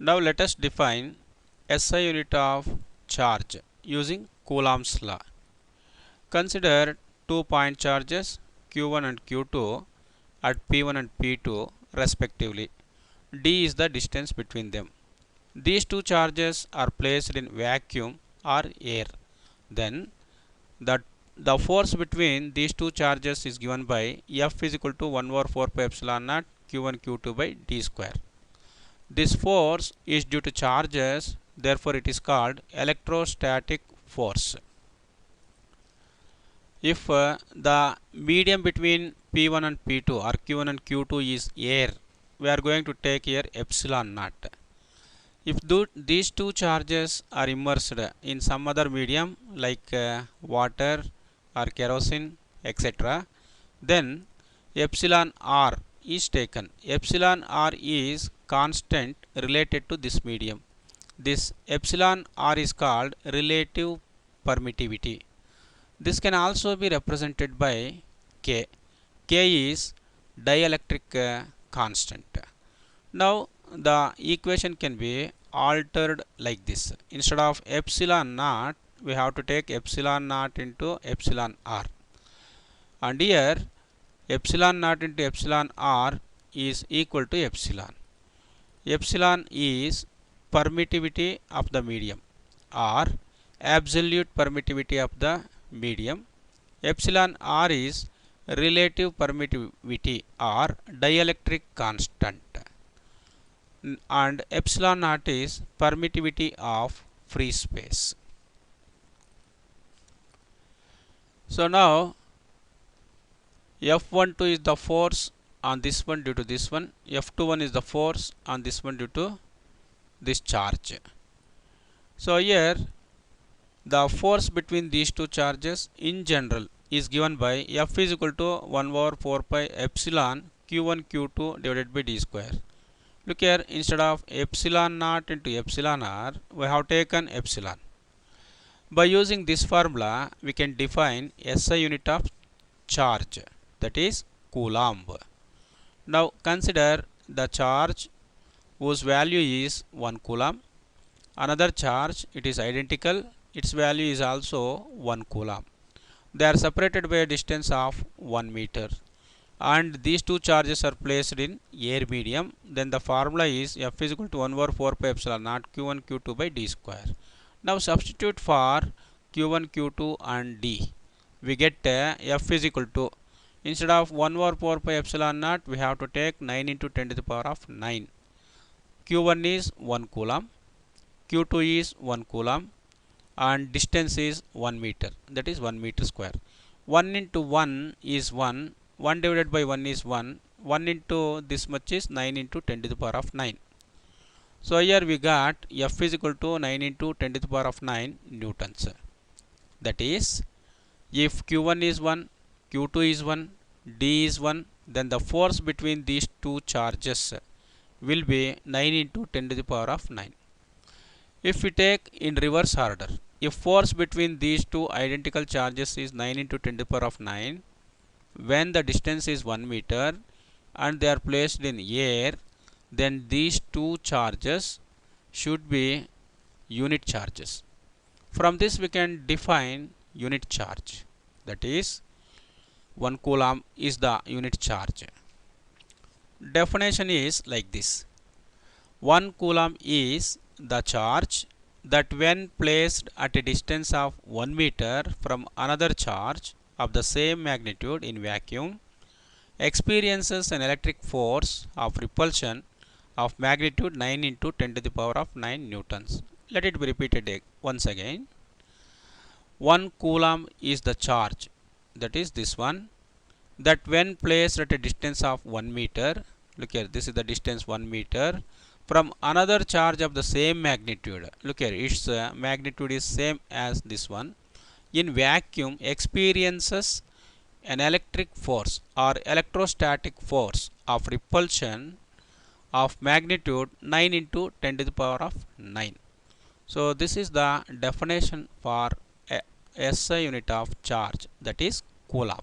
Now let us define SI unit of charge using Coulomb's law. Consider 2 point charges Q1 and Q2 at P1 and P2 respectively. D is the distance between them. These two charges are placed in vacuum or air. Then the force between these two charges is given by F is equal to 1 over 4 pi epsilon naught Q1 Q2 by D square. This force is due to charges, therefore it is called electrostatic force. If the medium between P1 and P2 or Q1 and Q2 is air, we are going to take here epsilon naught. If these two charges are immersed in some other medium like water or kerosene, etc., then epsilon r is taken. Epsilon r is constant related to this medium. This epsilon r is called relative permittivity. This can also be represented by K. K is dielectric constant. Now the equation can be altered like this. Instead of epsilon naught, we have to take epsilon naught into epsilon r. And here epsilon naught into epsilon r is equal to epsilon. Epsilon is permittivity of the medium or absolute permittivity of the medium. Epsilon r is relative permittivity or dielectric constant. And epsilon naught is permittivity of free space. So now F12 is the force on this one due to this one, F21 is the force on this one due to this charge. So here the force between these two charges in general is given by F is equal to 1 over 4 pi epsilon Q1 Q2 divided by D square. Look here, instead of epsilon naught into epsilon r, we have taken epsilon. By using this formula, we can define SI unit of charge, that is Coulomb. Now consider the charge whose value is 1 Coulomb. Another charge, it is identical, its value is also 1 Coulomb. They are separated by a distance of 1 meter. And these two charges are placed in air medium, then the formula is F is equal to 1 over 4 pi epsilon naught Q1 Q2 by D square. Now substitute for Q1 Q2 and D. We get F is equal to, instead of 1 over 4 pi epsilon naught, we have to take 9 into 10 to the power of 9. Q1 is 1 Coulomb, Q2 is 1 Coulomb, and distance is 1 meter, that is 1 meter square. 1 into 1 is 1. 1 divided by 1 is 1. 1 into this much is 9 into 10 to the power of 9. So here we got F is equal to 9 into 10 to the power of 9 newtons. That is, if Q1 is 1, Q2 is 1, D is 1, then the force between these two charges will be 9 into 10 to the power of 9. If we take in reverse order, if force between these two identical charges is 9 into 10 to the power of 9, when the distance is 1 meter and they are placed in air, then these two charges should be unit charges. From this we can define unit charge, that is 1 Coulomb is the unit charge. Definition is like this: 1 Coulomb is the charge that when placed at a distance of 1 meter from another charge of the same magnitude in vacuum experiences an electric force of repulsion of magnitude 9 into 10 to the power of 9 newtons. Let it be repeated once again. 1 Coulomb is the charge, that is this one, that when placed at a distance of 1 meter, look here, this is the distance 1 meter, from another charge of the same magnitude, look here, its magnitude is same as this one, in vacuum experiences an electric force or electrostatic force of repulsion of magnitude 9 into 10 to the power of 9. So this is the definition for a SI unit of charge, that is Coulomb.